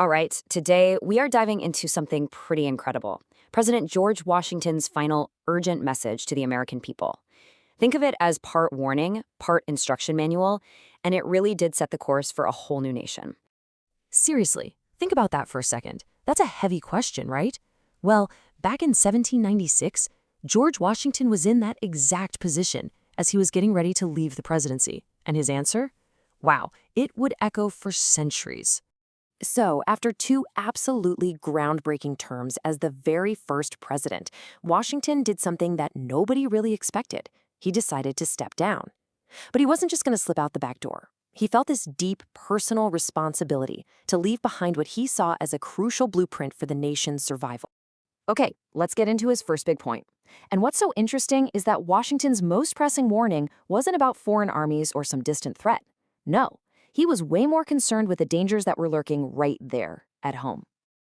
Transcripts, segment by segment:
All right, today we are diving into something pretty incredible. President George Washington's final urgent message to the American people. Think of it as part warning, part instruction manual, and it really did set the course for a whole new nation. Seriously, think about that for a second. That's a heavy question, right? Well, back in 1796, George Washington was in that exact position as he was getting ready to leave the presidency. And his answer? Wow, it would echo for centuries. So, after two absolutely groundbreaking terms as the very first president, Washington did something that nobody really expected. He decided to step down. But he wasn't just going to slip out the back door. He felt this deep personal responsibility to leave behind what he saw as a crucial blueprint for the nation's survival. Okay, let's get into his first big point. And what's so interesting is that Washington's most pressing warning wasn't about foreign armies or some distant threat. No, he was way more concerned with the dangers that were lurking right there at home.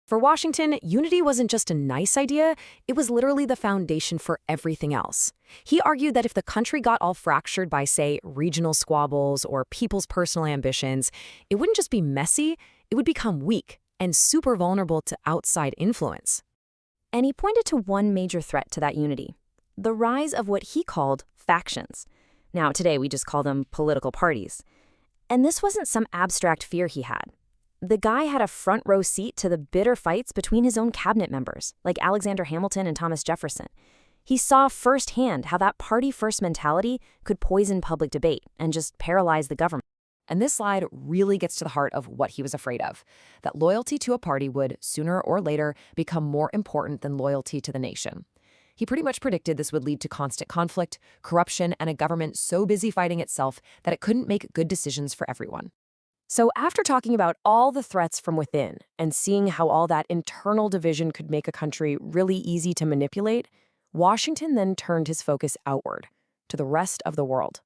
For Washington, unity wasn't just a nice idea, it was literally the foundation for everything else. He argued that if the country got all fractured by, say, regional squabbles or people's personal ambitions, it wouldn't just be messy, it would become weak and super vulnerable to outside influence. And he pointed to one major threat to that unity: the rise of what he called factions. Now, today we just call them political parties. And this wasn't some abstract fear he had. The guy had a front row seat to the bitter fights between his own cabinet members, like Alexander Hamilton and Thomas Jefferson. He saw firsthand how that party-first mentality could poison public debate and just paralyze the government. And this slide really gets to the heart of what he was afraid of, that loyalty to a party would, sooner or later, become more important than loyalty to the nation. He pretty much predicted this would lead to constant conflict, corruption, and a government so busy fighting itself that it couldn't make good decisions for everyone. So after talking about all the threats from within and seeing how all that internal division could make a country really easy to manipulate, Washington then turned his focus outward, to the rest of the world.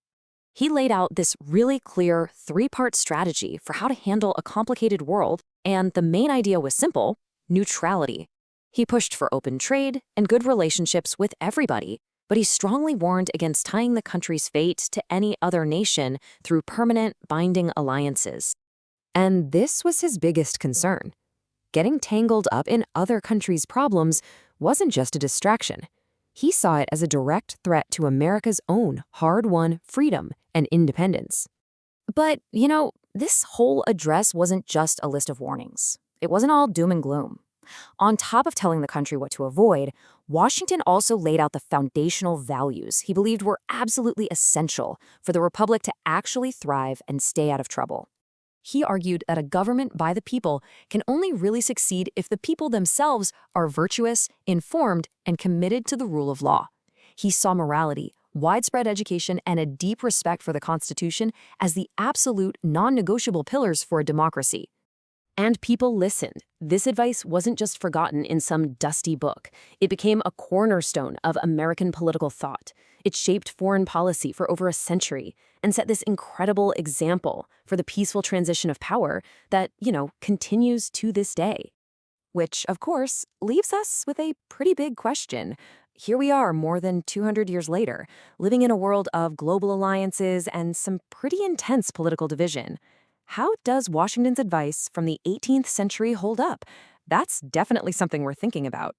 He laid out this really clear three-part strategy for how to handle a complicated world, and the main idea was simple: neutrality. He pushed for open trade and good relationships with everybody, but he strongly warned against tying the country's fate to any other nation through permanent, binding alliances. And this was his biggest concern. Getting tangled up in other countries' problems wasn't just a distraction. He saw it as a direct threat to America's own hard-won freedom and independence. But, this whole address wasn't just a list of warnings. It wasn't all doom and gloom. On top of telling the country what to avoid, Washington also laid out the foundational values he believed were absolutely essential for the republic to actually thrive and stay out of trouble. He argued that a government by the people can only really succeed if the people themselves are virtuous, informed, and committed to the rule of law. He saw morality, widespread education, and a deep respect for the Constitution as the absolute, non-negotiable pillars for a democracy. And people listened. This advice wasn't just forgotten in some dusty book. It became a cornerstone of American political thought. It shaped foreign policy for over a century and set this incredible example for the peaceful transition of power that, continues to this day. Which, of course, leaves us with a pretty big question. Here we are more than 200 years later, living in a world of global alliances and some pretty intense political division. How does Washington's advice from the 18th century hold up? That's definitely something we're thinking about.